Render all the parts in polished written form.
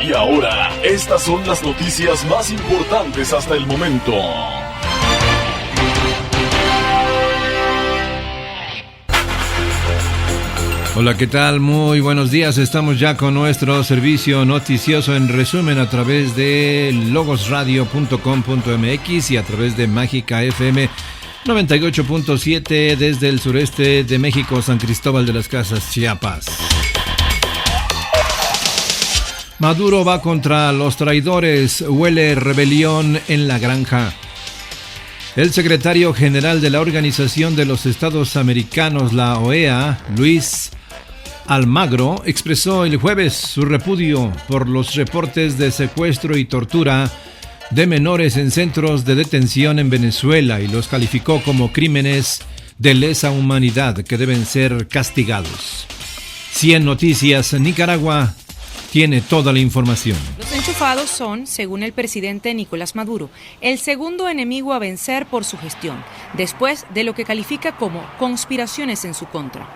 Y ahora, estas son las noticias más importantes hasta el momento. Hola, ¿qué tal? Muy buenos días. Estamos ya con nuestro servicio noticioso en resumen a través de logosradio.com.mx y a través de Mágica FM 98.7 desde el sureste de México, San Cristóbal de las Casas, Chiapas. Maduro va contra los traidores, huele rebelión en la granja. El secretario general de la Organización de los Estados Americanos, la OEA, Luis Almagro, expresó el jueves su repudio por los reportes de secuestro y tortura de menores en centros de detención en Venezuela y los calificó como crímenes de lesa humanidad que deben ser castigados. 100 Noticias, Nicaragua, tiene toda la información. Los enchufados son, según el presidente Nicolás Maduro, el segundo enemigo a vencer por su gestión, después de lo que califica como conspiraciones en su contra.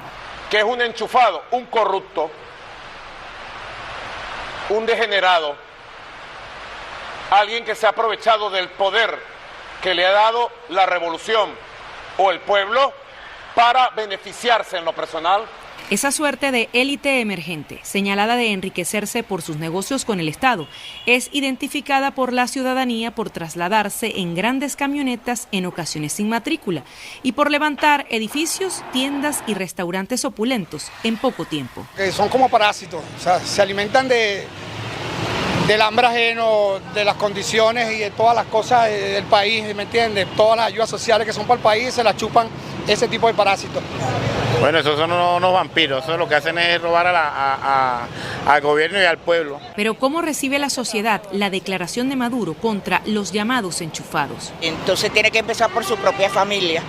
Que es un enchufado, un corrupto, un degenerado, alguien que se ha aprovechado del poder que le ha dado la revolución o el pueblo para beneficiarse en lo personal. Esa suerte de élite emergente, señalada de enriquecerse por sus negocios con el Estado, es identificada por la ciudadanía por trasladarse en grandes camionetas en ocasiones sin matrícula y por levantar edificios, tiendas y restaurantes opulentos en poco tiempo. Son como parásitos, o sea, se alimentan del hambre ajeno, de las condiciones y de todas las cosas del país, ¿me entiendes? Todas las ayudas sociales que son para el país se las chupan ese tipo de parásitos. Bueno, esos son unos vampiros, eso lo que hacen es robar al gobierno y al pueblo. Pero ¿cómo recibe la sociedad la declaración de Maduro contra los llamados enchufados? Entonces tiene que empezar por su propia familia,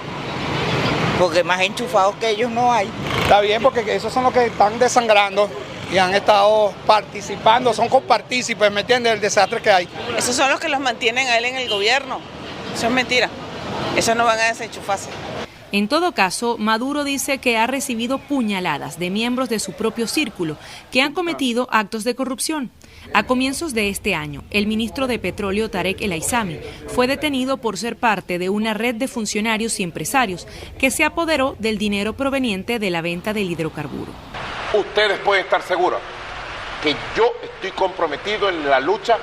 porque más enchufados que ellos no hay. Está bien, porque esos son los que están desangrando y han estado participando, son copartícipes, ¿me entiendes?, del desastre que hay. Esos son los que los mantienen a él en el gobierno. Eso es mentira. Esos no van a desenchufarse. En todo caso, Maduro dice que ha recibido puñaladas de miembros de su propio círculo que han cometido actos de corrupción. A comienzos de este año, el ministro de Petróleo Tarek El Aissami fue detenido por ser parte de una red de funcionarios y empresarios que se apoderó del dinero proveniente de la venta del hidrocarburo. Ustedes pueden estar seguros que yo estoy comprometido en la lucha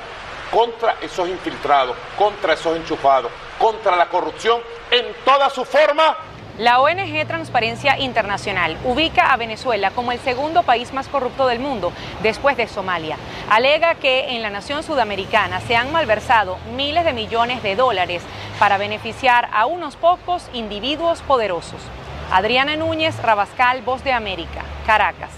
contra esos infiltrados, contra esos enchufados, contra la corrupción en toda su forma. La ONG Transparencia Internacional ubica a Venezuela como el segundo país más corrupto del mundo, después de Somalia. Alega que en la nación sudamericana se han malversado miles de millones de dólares para beneficiar a unos pocos individuos poderosos. Adriana Núñez Rabascal, Voz de América, Caracas.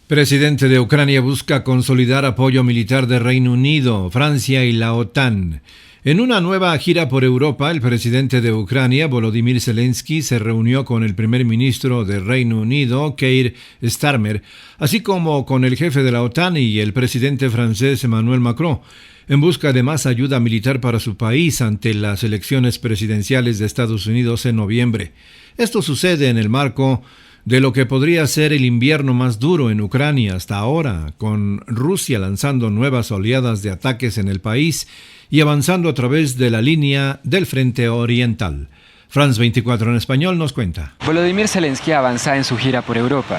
Presidente de Ucrania busca consolidar apoyo militar de Reino Unido, Francia y la OTAN. En una nueva gira por Europa, el presidente de Ucrania, Volodymyr Zelensky, se reunió con el primer ministro de Reino Unido, Keir Starmer, así como con el jefe de la OTAN y el presidente francés Emmanuel Macron, en busca de más ayuda militar para su país ante las elecciones presidenciales de Estados Unidos en noviembre. Esto sucede en el marco de lo que podría ser el invierno más duro en Ucrania hasta ahora, con Rusia lanzando nuevas oleadas de ataques en el país y avanzando a través de la línea del frente oriental. France 24 en español nos cuenta. Volodymyr Zelensky avanza en su gira por Europa.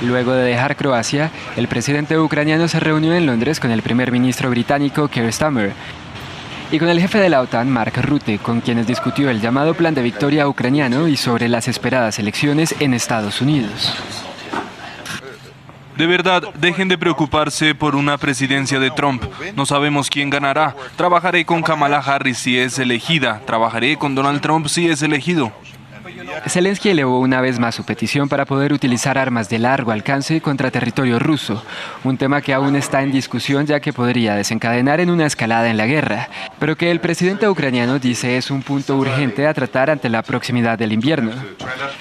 Luego de dejar Croacia, el presidente ucraniano se reunió en Londres con el primer ministro británico Keir Starmer y con el jefe de la OTAN, Mark Rutte, con quienes discutió el llamado Plan de Victoria ucraniano y sobre las esperadas elecciones en Estados Unidos. De verdad, dejen de preocuparse por una presidencia de Trump. No sabemos quién ganará. Trabajaré con Kamala Harris si es elegida. Trabajaré con Donald Trump si es elegido. Zelensky elevó una vez más su petición para poder utilizar armas de largo alcance contra territorio ruso, un tema que aún está en discusión ya que podría desencadenar en una escalada en la guerra, pero que el presidente ucraniano dice es un punto urgente a tratar ante la proximidad del invierno.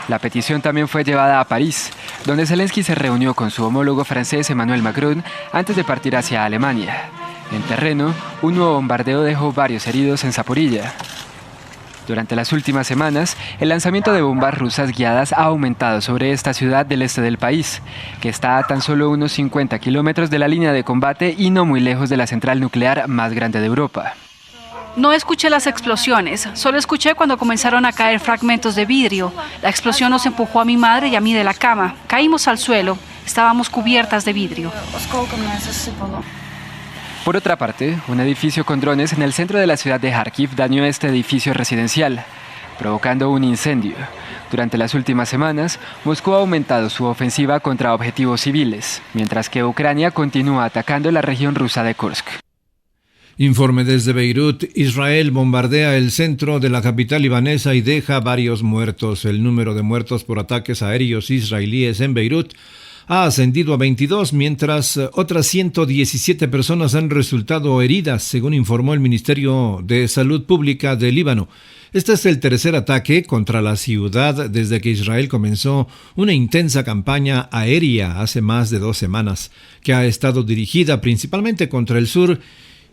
La petición también fue llevada a París, donde Zelensky se reunió con su homólogo francés Emmanuel Macron antes de partir hacia Alemania. En terreno, un nuevo bombardeo dejó varios heridos en Zaporilla. Durante las últimas semanas, el lanzamiento de bombas rusas guiadas ha aumentado sobre esta ciudad del este del país, que está a tan solo unos 50 kilómetros de la línea de combate y no muy lejos de la central nuclear más grande de Europa. No escuché las explosiones, solo escuché cuando comenzaron a caer fragmentos de vidrio. La explosión nos empujó a mi madre y a mí de la cama. Caímos al suelo, estábamos cubiertas de vidrio. Por otra parte, un edificio con drones en el centro de la ciudad de Kharkiv dañó este edificio residencial, provocando un incendio. Durante las últimas semanas, Moscú ha aumentado su ofensiva contra objetivos civiles, mientras que Ucrania continúa atacando la región rusa de Kursk. Informe desde Beirut. Israel bombardea el centro de la capital libanesa y deja varios muertos. El número de muertos por ataques aéreos israelíes en Beirut ha ascendido a 22, mientras otras 117 personas han resultado heridas, según informó el Ministerio de Salud Pública de Líbano. Este es el tercer ataque contra la ciudad desde que Israel comenzó una intensa campaña aérea hace más de 2 semanas, que ha estado dirigida principalmente contra el sur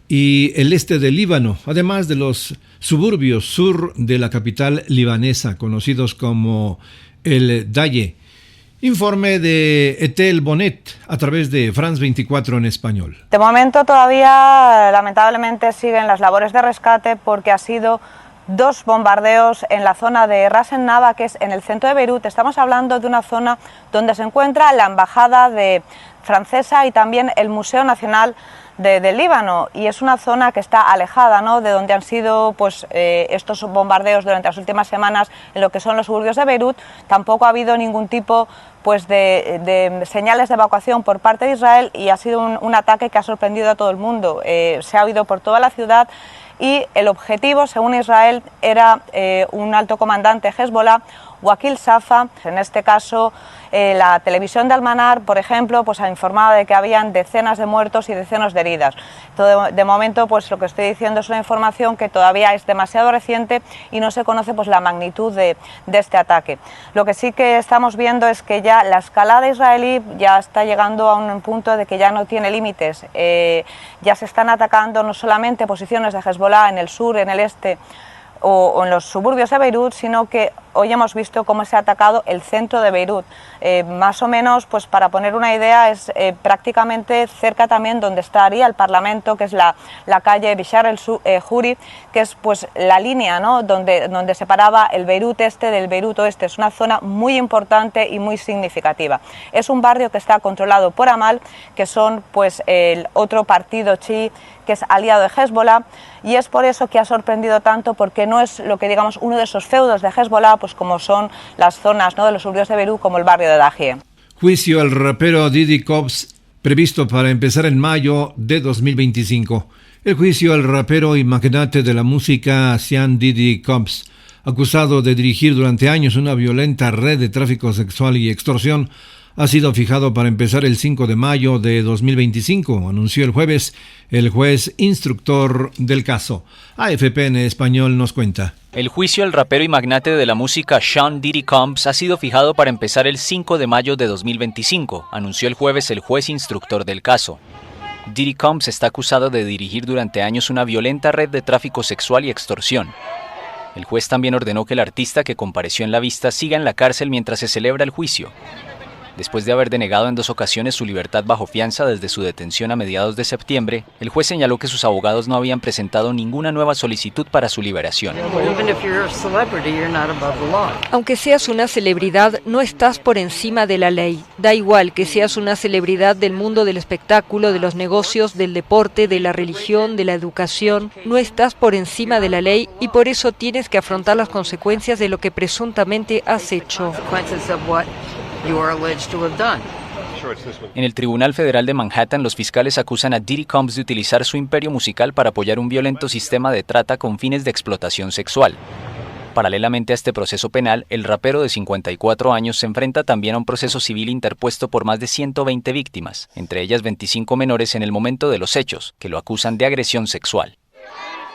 y el este del Líbano, además de los suburbios sur de la capital libanesa, conocidos como el Daye. Informe de Etel Bonet a través de France 24 en español. De momento todavía lamentablemente siguen las labores de rescate porque ha sido 2 bombardeos en la zona de Ras el Naba, que es en el centro de Beirut. Estamos hablando de una zona donde se encuentra la embajada francesa y también el Museo Nacional del Líbano, y es una zona que está alejada, ¿no?, de donde han sido estos bombardeos durante las últimas semanas en lo que son los suburbios de Beirut. Tampoco ha habido ningún tipo de señales de evacuación por parte de Israel y ha sido un ataque que ha sorprendido a todo el mundo. Se ha oído por toda la ciudad y el objetivo, según Israel, era un alto comandante Hezbollah, Wakil Safa. En este caso, la televisión de Al-Manar, por ejemplo, ha informado de que habían decenas de muertos y decenas de heridas. De momento, lo que estoy diciendo es una información que todavía es demasiado reciente y no se conoce la magnitud de este ataque. Lo que sí que estamos viendo es que ya la escalada israelí ya está llegando a un punto de que ya no tiene límites. Ya se están atacando no solamente posiciones de Hezbollah en el sur, en el este o en los suburbios de Beirut, sino que hoy hemos visto cómo se ha atacado el centro de Beirut. Más o menos, para poner una idea, es prácticamente cerca también donde estaría el Parlamento, que es la calle Bishar el-Juri, que es la línea, ¿no?, donde separaba el Beirut este del Beirut oeste. Es una zona muy importante y muy significativa. Es un barrio que está controlado por Amal, que son el otro partido chií que es aliado de Hezbollah, y es por eso que ha sorprendido tanto, porque no es lo que digamos uno de esos feudos de Hezbollah, como son las zonas, ¿no?, de los suburbios de Beirut, como el barrio de Dahieh. Juicio al rapero Diddy Cobbs previsto para empezar en mayo de 2025. El juicio al rapero y magnate de la música Sean Diddy Cobbs, acusado de dirigir durante años una violenta red de tráfico sexual y extorsión, ha sido fijado para empezar el 5 de mayo de 2025, anunció el jueves el juez instructor del caso. AFP en español nos cuenta. El juicio al rapero y magnate de la música Sean Diddy Combs ha sido fijado para empezar el 5 de mayo de 2025, anunció el jueves el juez instructor del caso. Diddy Combs está acusado de dirigir durante años una violenta red de tráfico sexual y extorsión. El juez también ordenó que el artista que compareció en la vista siga en la cárcel mientras se celebra el juicio. Después de haber denegado en 2 ocasiones su libertad bajo fianza desde su detención a mediados de septiembre, el juez señaló que sus abogados no habían presentado ninguna nueva solicitud para su liberación. Aunque seas una celebridad, no estás por encima de la ley. Da igual que seas una celebridad del mundo del espectáculo, de los negocios, del deporte, de la religión, de la educación. No estás por encima de la ley y por eso tienes que afrontar las consecuencias de lo que presuntamente has hecho. En el Tribunal Federal de Manhattan, los fiscales acusan a Diddy Combs de utilizar su imperio musical para apoyar un violento sistema de trata con fines de explotación sexual. Paralelamente a este proceso penal, el rapero de 54 años se enfrenta también a un proceso civil interpuesto por más de 120 víctimas, entre ellas 25 menores en el momento de los hechos, que lo acusan de agresión sexual.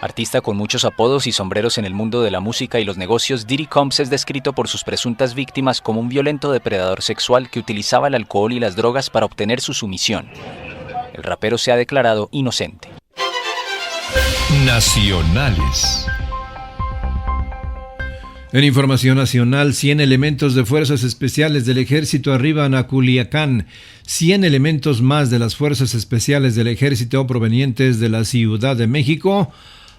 Artista con muchos apodos y sombreros en el mundo de la música y los negocios, Diddy Combs es descrito por sus presuntas víctimas como un violento depredador sexual que utilizaba el alcohol y las drogas para obtener su sumisión. El rapero se ha declarado inocente. Nacionales. En información nacional, 100 elementos de fuerzas especiales del ejército arriban a Culiacán. 100 elementos más de las fuerzas especiales del ejército provenientes de la Ciudad de México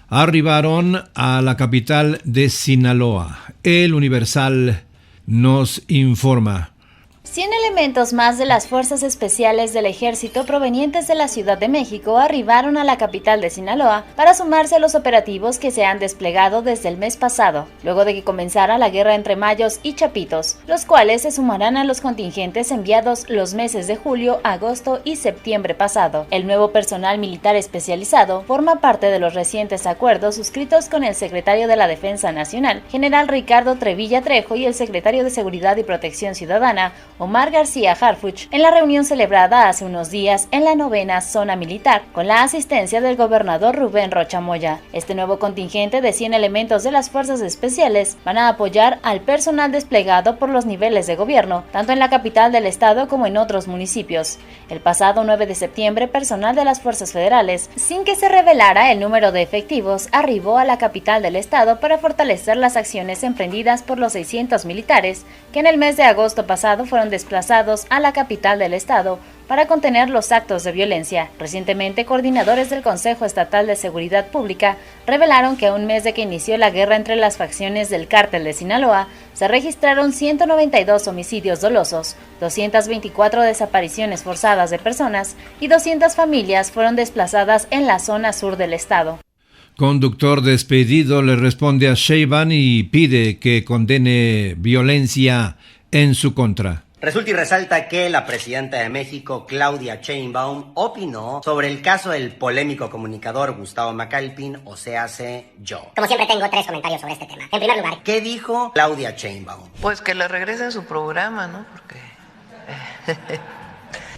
arribaron a la capital de Sinaloa. El Universal nos informa. 100 elementos más de las fuerzas especiales del ejército provenientes de la Ciudad de México arribaron a la capital de Sinaloa para sumarse a los operativos que se han desplegado desde el mes pasado, luego de que comenzara la guerra entre Mayos y Chapitos, los cuales se sumarán a los contingentes enviados los meses de julio, agosto y septiembre pasado. El nuevo personal militar especializado forma parte de los recientes acuerdos suscritos con el secretario de la Defensa Nacional, general Ricardo Trevilla Trejo, y el secretario de Seguridad y Protección Ciudadana, Omar García Harfuch, en la reunión celebrada hace unos días en la 9ª Zona Militar, con la asistencia del gobernador Rubén Rocha Moya. Este nuevo contingente de 100 elementos de las Fuerzas Especiales van a apoyar al personal desplegado por los niveles de gobierno, tanto en la capital del estado como en otros municipios. El pasado 9 de septiembre, personal de las Fuerzas Federales, sin que se revelara el número de efectivos, arribó a la capital del estado para fortalecer las acciones emprendidas por los 600 militares que en el mes de agosto pasado fueron desplazados a la capital del estado para contener los actos de violencia. Recientemente, coordinadores del Consejo Estatal de Seguridad Pública revelaron que a un mes de que inició la guerra entre las facciones del Cártel de Sinaloa, se registraron 192 homicidios dolosos, 224 desapariciones forzadas de personas y 200 familias fueron desplazadas en la zona sur del estado. Conductor despedido le responde a Sheinbaum y pide que condene violencia en su contra. Resulta y resalta que la presidenta de México, Claudia Sheinbaum, opinó sobre el caso del polémico comunicador Gustavo McAlpin, o sea, yo. Como siempre tengo 3 comentarios sobre este tema. En primer lugar, ¿qué dijo Claudia Sheinbaum? Pues que le regrese a su programa, ¿no? Porque...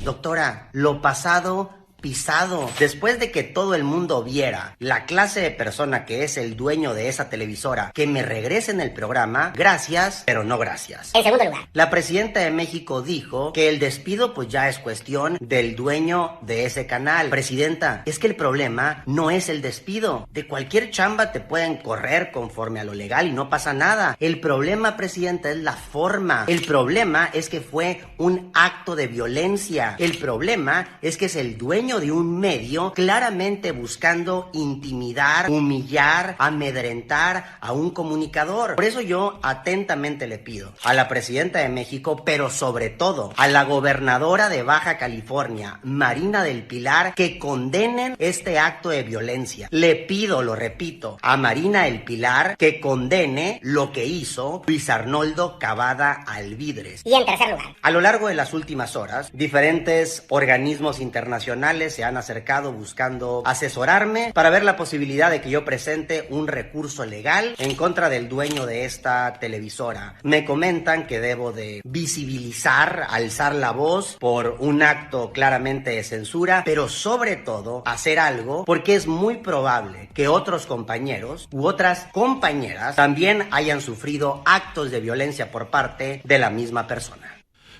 Doctora, lo pasado... pisado. Después de que todo el mundo viera la clase de persona que es el dueño de esa televisora, que me regrese en el programa, gracias, pero no gracias. En segundo lugar, la presidenta de México dijo que el despido pues ya es cuestión del dueño de ese canal. Presidenta, es que el problema no es el despido. De cualquier chamba te pueden correr conforme a lo legal y no pasa nada. El problema, presidenta, es la forma. El problema es que fue un acto de violencia. El problema es que es el dueño de un medio claramente buscando intimidar, humillar, amedrentar a un comunicador. Por eso yo atentamente le pido a la presidenta de México, pero sobre todo a la gobernadora de Baja California, Marina del Pilar, que condenen este acto de violencia. Le pido, lo repito, a Marina del Pilar que condene lo que hizo Luis Arnoldo Cavada Alvidres. Y en tercer lugar, a lo largo de las últimas horas, diferentes organismos internacionales se han acercado buscando asesorarme para ver la posibilidad de que yo presente un recurso legal en contra del dueño de esta televisora. Me comentan que debo de visibilizar, alzar la voz por un acto claramente de censura, pero sobre todo hacer algo porque es muy probable que otros compañeros u otras compañeras también hayan sufrido actos de violencia por parte de la misma persona.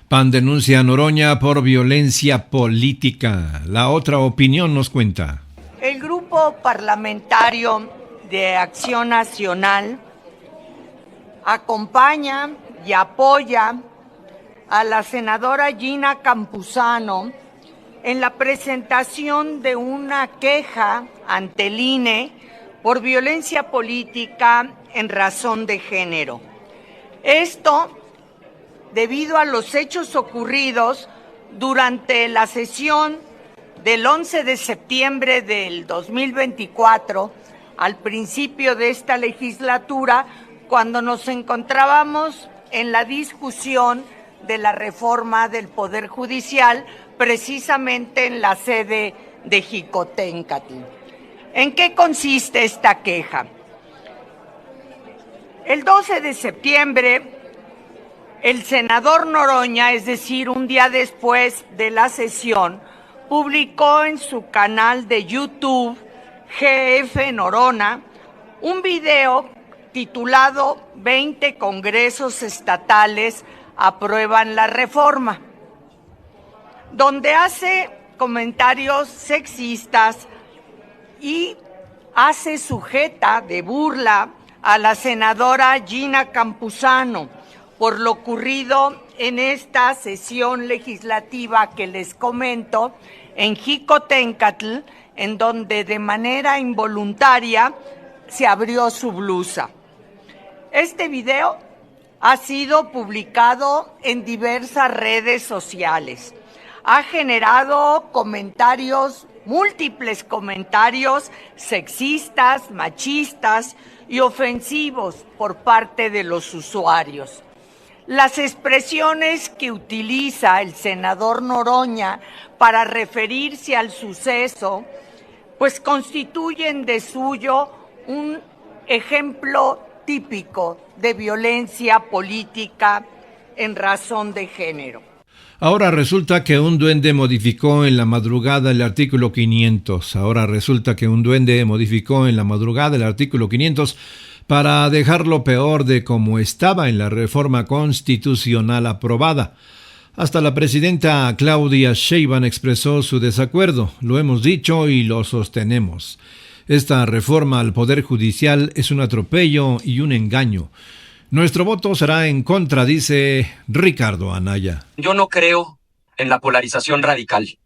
PAN denuncia a Noroña por violencia política. La otra opinión nos cuenta. El grupo parlamentario de Acción Nacional acompaña y apoya a la senadora Gina Campuzano en la presentación de una queja ante el INE por violencia política en razón de género. Esto debido a los hechos ocurridos durante la sesión del 11 de septiembre del 2024, al principio de esta legislatura, cuando nos encontrábamos en la discusión de la reforma del Poder Judicial, precisamente en la sede de Jicoténcatl. ¿En qué consiste esta queja? El 12 de septiembre, el senador Noroña, es decir, un día después de la sesión, publicó en su canal de YouTube, GF Norona, un video titulado 20 congresos estatales aprueban la reforma, donde hace comentarios sexistas y hace sujeta de burla a la senadora Gina Campuzano por lo ocurrido en esta sesión legislativa que les comento en Jicotencatl, en donde de manera involuntaria se abrió su blusa. Este video ha sido publicado en diversas redes sociales. Ha generado múltiples comentarios sexistas, machistas y ofensivos por parte de los usuarios. Las expresiones que utiliza el senador Noroña para referirse al suceso, pues constituyen de suyo un ejemplo típico de violencia política en razón de género. Ahora resulta que un duende modificó en la madrugada el artículo 500. Para dejarlo peor de como estaba en la reforma constitucional aprobada. Hasta la presidenta Claudia Sheinbaum expresó su desacuerdo. Lo hemos dicho y lo sostenemos. Esta reforma al Poder Judicial es un atropello y un engaño. Nuestro voto será en contra, dice Ricardo Anaya. Yo no creo en la polarización radical.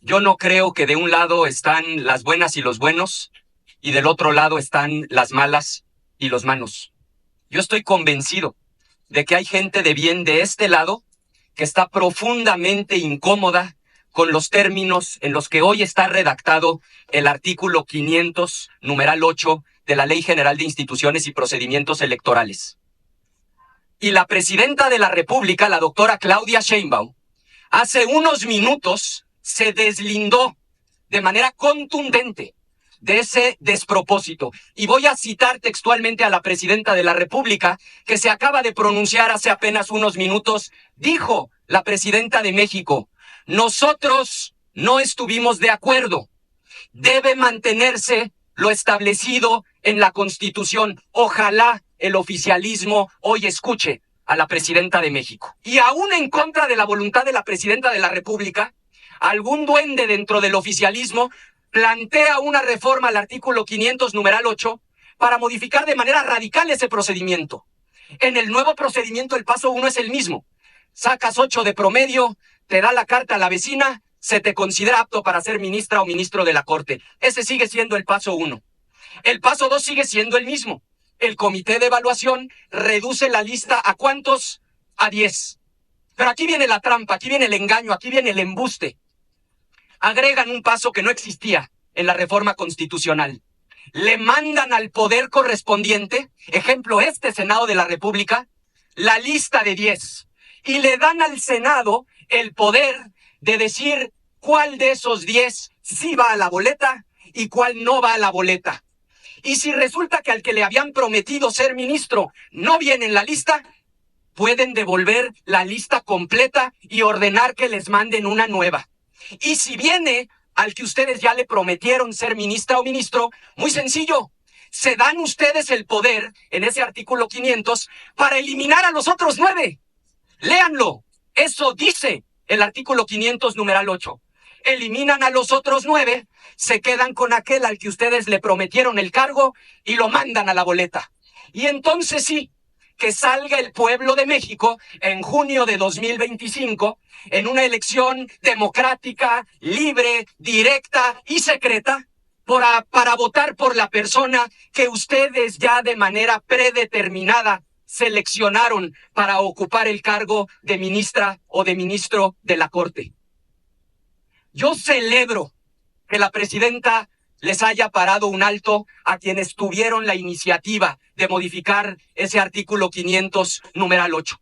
Yo no creo que de un lado están las buenas y los buenos y del otro lado están las malas y los malos. Yo estoy convencido de que hay gente de bien de este lado que está profundamente incómoda con los términos en los que hoy está redactado el artículo 500, numeral 8 de la Ley General de Instituciones y Procedimientos Electorales. Y la presidenta de la República, la doctora Claudia Sheinbaum, hace unos minutos se deslindó de manera contundente de ese despropósito. Y voy a citar textualmente a la presidenta de la República, que se acaba de pronunciar hace apenas unos minutos. Dijo la presidenta de México: nosotros no estuvimos de acuerdo. Debe mantenerse lo establecido en la Constitución. Ojalá el oficialismo hoy escuche a la presidenta de México. Y aún en contra de la voluntad de la presidenta de la República, algún duende dentro del oficialismo plantea una reforma al artículo 500, numeral 8, para modificar de manera radical ese procedimiento. En el nuevo procedimiento el paso 1 es el mismo. Sacas 8 de promedio, te da la carta a la vecina, se te considera apto para ser ministra o ministro de la Corte. Ese sigue siendo el paso 1. El paso 2 sigue siendo el mismo. El comité de evaluación reduce la lista ¿a cuántos? A 10. Pero aquí viene la trampa, aquí viene el engaño, aquí viene el embuste. Agregan un paso que no existía en la reforma constitucional. Le mandan al poder correspondiente, ejemplo este Senado de la República, la lista de 10. Y le dan al Senado el poder de decir cuál de esos 10 sí va a la boleta y cuál no va a la boleta. Y si resulta que al que le habían prometido ser ministro no viene en la lista, pueden devolver la lista completa y ordenar que les manden una nueva. Y si viene al que ustedes ya le prometieron ser ministra o ministro, muy sencillo, se dan ustedes el poder en ese artículo 500 para eliminar a los otros 9. Léanlo, eso dice el artículo 500, numeral 8. Eliminan a los otros 9, se quedan con aquel al que ustedes le prometieron el cargo y lo mandan a la boleta. Y entonces sí, que salga el pueblo de México en junio de 2025 en una elección democrática, libre, directa y secreta para votar por la persona que ustedes ya de manera predeterminada seleccionaron para ocupar el cargo de ministra o de ministro de la Corte. Yo celebro que la presidenta les haya parado un alto a quienes tuvieron la iniciativa de modificar ese artículo 500, numeral 8.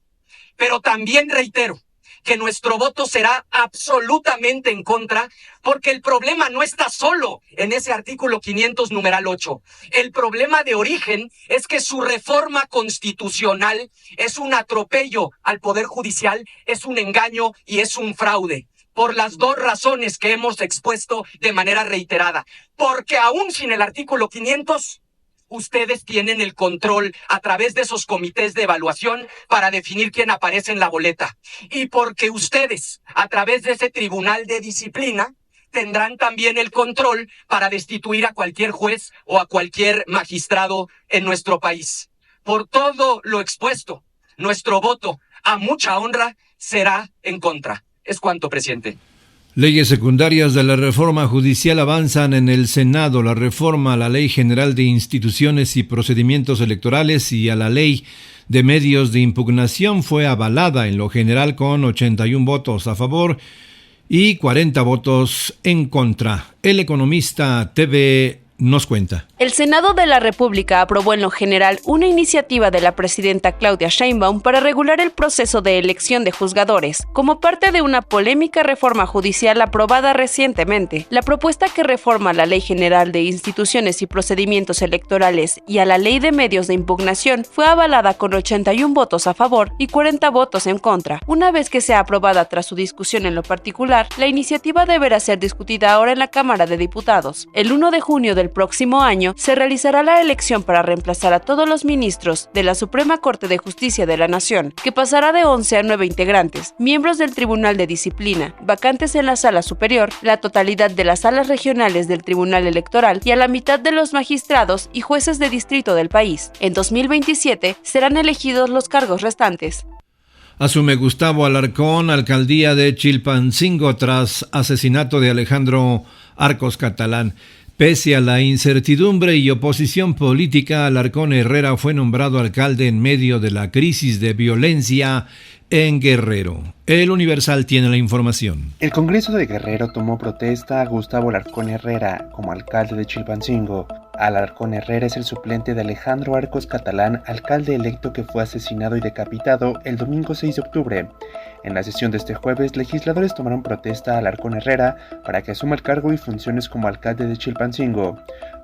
Pero también reitero que nuestro voto será absolutamente en contra, porque el problema no está solo en ese artículo 500, numeral 8. El problema de origen es que su reforma constitucional es un atropello al Poder Judicial, es un engaño y es un fraude. Por las dos razones que hemos expuesto de manera reiterada. Porque aún sin el artículo 500, ustedes tienen el control a través de esos comités de evaluación para definir quién aparece en la boleta. Y porque ustedes, a través de ese tribunal de disciplina, tendrán también el control para destituir a cualquier juez o a cualquier magistrado en nuestro país. Por todo lo expuesto, nuestro voto, a mucha honra, será en contra. Es cuanto, presidente. Leyes secundarias de la reforma judicial avanzan en el Senado. La reforma a la Ley General de Instituciones y Procedimientos Electorales y a la Ley de Medios de Impugnación fue avalada en lo general con 81 votos a favor y 40 votos en contra. El Economista TV nos cuenta. El Senado de la República aprobó en lo general una iniciativa de la presidenta Claudia Sheinbaum para regular el proceso de elección de juzgadores, como parte de una polémica reforma judicial aprobada recientemente. La propuesta que reforma la Ley General de Instituciones y Procedimientos Electorales y a la Ley de Medios de Impugnación fue avalada con 81 votos a favor y 40 votos en contra. Una vez que sea aprobada tras su discusión en lo particular, la iniciativa deberá ser discutida ahora en la Cámara de Diputados. El 1 de junio del próximo año se realizará la elección para reemplazar a todos los ministros de la Suprema Corte de Justicia de la Nación, que pasará de 11 a 9 integrantes, miembros del Tribunal de Disciplina, vacantes en la Sala Superior, la totalidad de las salas regionales del Tribunal Electoral y a la mitad de los magistrados y jueces de distrito del país. En 2027 serán elegidos los cargos restantes. Asume Gustavo Alarcón, alcaldía de Chilpancingo, tras asesinato de Alejandro Arcos Catalán. Pese a la incertidumbre y oposición política, Alarcón Herrera fue nombrado alcalde en medio de la crisis de violencia en Guerrero. El Universal tiene la información. El Congreso de Guerrero tomó protesta a Gustavo Alarcón Herrera como alcalde de Chilpancingo. Alarcón Herrera es el suplente de Alejandro Arcos Catalán, alcalde electo que fue asesinado y decapitado el domingo 6 de octubre. En la sesión de este jueves, legisladores tomaron protesta a Alarcón Herrera para que asuma el cargo y funciones como alcalde de Chilpancingo.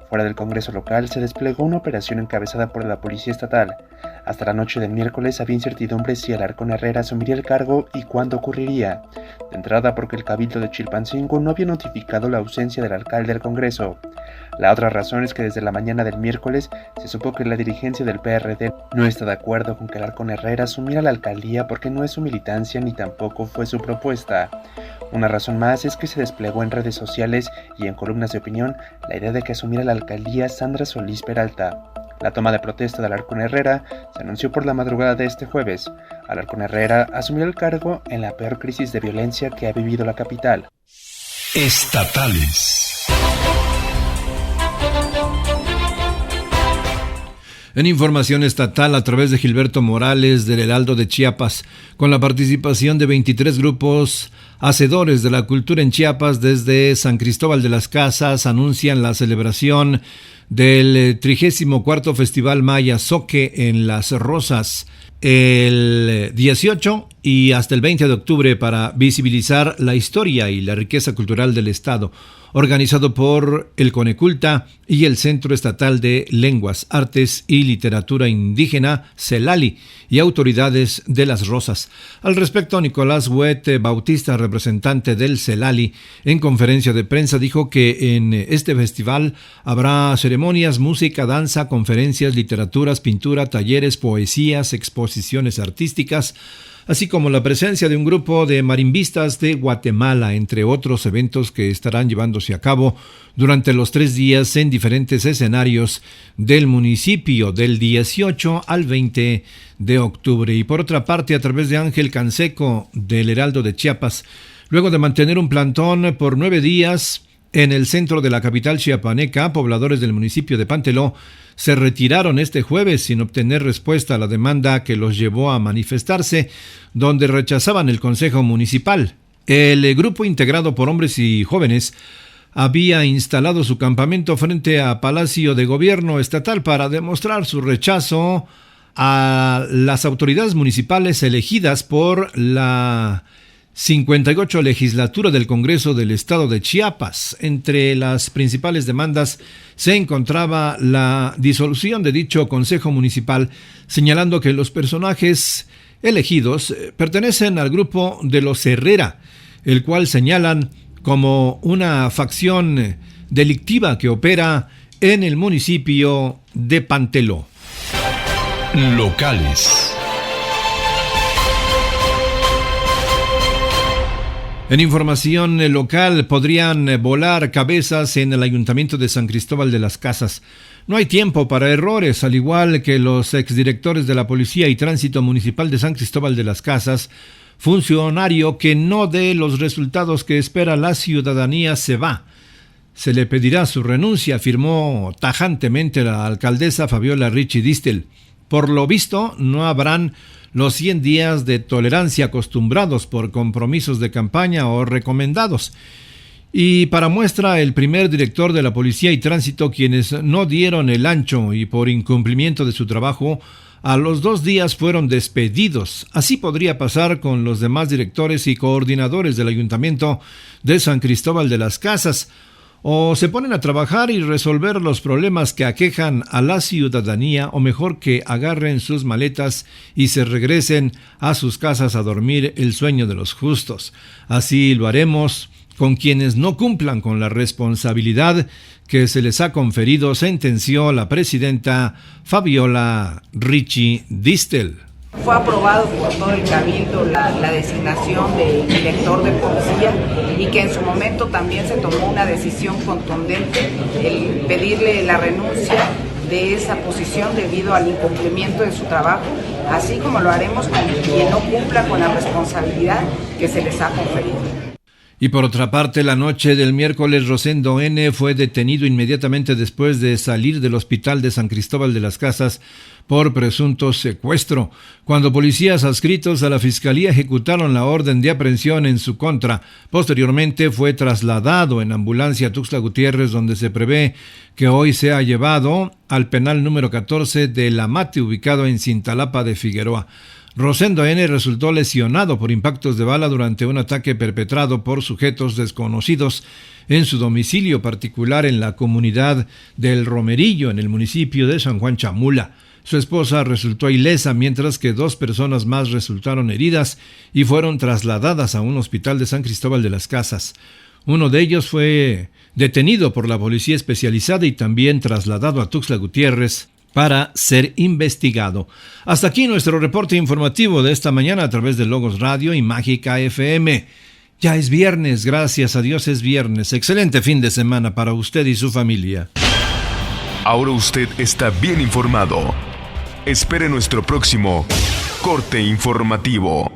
Fuera del Congreso local se desplegó una operación encabezada por la Policía Estatal. Hasta la noche del miércoles había incertidumbre si Alarcón Herrera asumiría el cargo y cuándo ocurriría. De entrada porque el Cabildo de Chilpancingo no había notificado la ausencia del alcalde del Congreso. La otra razón es que desde la mañana del miércoles se supo que la dirigencia del PRD no está de acuerdo con que Alarcón Herrera asumiera la alcaldía porque no es su militancia ni tampoco fue su propuesta. Una razón más es que se desplegó en redes sociales y en columnas de opinión la idea de que asumiera la alcaldía Sandra Solís Peralta. La toma de protesta de Alarcón Herrera se anunció por la madrugada de este jueves. Alarcón Herrera asumió el cargo en la peor crisis de violencia que ha vivido la capital. Estatales. En información estatal, a través de Gilberto Morales del Heraldo de Chiapas, con la participación de 23 grupos hacedores de la cultura en Chiapas desde San Cristóbal de las Casas, anuncian la celebración del 34º Festival Maya Zoque en Las Rosas el 18 y hasta el 20 de octubre para visibilizar la historia y la riqueza cultural del Estado, organizado por el Coneculta y el Centro Estatal de Lenguas, Artes y Literatura Indígena, CELALI, y autoridades de Las Rosas. Al respecto, Nicolás Huete Bautista, representante del CELALI, en conferencia de prensa dijo que en este festival habrá ceremonias, música, danza, conferencias, literaturas, pintura, talleres, poesías, exposiciones artísticas, así como la presencia de un grupo de marimbistas de Guatemala, entre otros eventos que estarán llevándose a cabo durante los 3 días en diferentes escenarios del municipio del 18 al 20 de octubre. Y por otra parte, a través de Ángel Canseco del Heraldo de Chiapas, luego de mantener un plantón por 9 días en el centro de la capital chiapaneca, pobladores del municipio de Panteló se retiraron este jueves sin obtener respuesta a la demanda que los llevó a manifestarse, donde rechazaban el Consejo Municipal. El grupo, integrado por hombres y jóvenes, había instalado su campamento frente a Palacio de Gobierno Estatal para demostrar su rechazo a las autoridades municipales elegidas por la 58 legislatura del Congreso del Estado de Chiapas. Entre las principales demandas se encontraba la disolución de dicho Consejo Municipal, señalando que los personajes elegidos pertenecen al grupo de los Herrera, el cual señalan como una facción delictiva que opera en el municipio de Panteló. Locales. En información local, podrían volar cabezas en el Ayuntamiento de San Cristóbal de las Casas. No hay tiempo para errores, al igual que los exdirectores de la Policía y Tránsito Municipal de San Cristóbal de las Casas. Funcionario que no dé los resultados que espera la ciudadanía se va. Se le pedirá su renuncia, afirmó tajantemente la alcaldesa Fabiola Richie Distel. Por lo visto, no habrán los 100 días de tolerancia acostumbrados por compromisos de campaña o recomendados. Y para muestra, el primer director de la Policía y Tránsito, quienes no dieron el ancho y por incumplimiento de su trabajo, a los 2 días fueron despedidos. Así podría pasar con los demás directores y coordinadores del Ayuntamiento de San Cristóbal de las Casas. O se ponen a trabajar y resolver los problemas que aquejan a la ciudadanía, o mejor que agarren sus maletas y se regresen a sus casas a dormir el sueño de los justos. Así lo haremos con quienes no cumplan con la responsabilidad que se les ha conferido, sentenció la presidenta Fabiola Richie Distel. Fue aprobado por todo el cabildo la designación del director de policía y que en su momento también se tomó una decisión contundente, el pedirle la renuncia de esa posición debido al incumplimiento de su trabajo, así como lo haremos con quien no cumpla con la responsabilidad que se les ha conferido. Y por otra parte, la noche del miércoles, Rosendo N. fue detenido inmediatamente después de salir del hospital de San Cristóbal de las Casas por presunto secuestro. Cuando policías adscritos a la Fiscalía ejecutaron la orden de aprehensión en su contra, posteriormente fue trasladado en ambulancia a Tuxtla Gutiérrez, donde se prevé que hoy sea llevado al penal número 14 de La Mate, ubicado en Cintalapa de Figueroa. Rosendo N. resultó lesionado por impactos de bala durante un ataque perpetrado por sujetos desconocidos en su domicilio particular en la comunidad del Romerillo, en el municipio de San Juan Chamula. Su esposa resultó ilesa, mientras que 2 personas más resultaron heridas y fueron trasladadas a un hospital de San Cristóbal de las Casas. Uno de ellos fue detenido por la policía especializada y también trasladado a Tuxtla Gutiérrez para ser investigado. Hasta aquí nuestro reporte informativo de esta mañana a través de Logos Radio y Mágica FM. Ya es viernes, gracias a Dios es viernes. Excelente fin de semana para usted y su familia. Ahora usted está bien informado. Espere nuestro próximo corte informativo.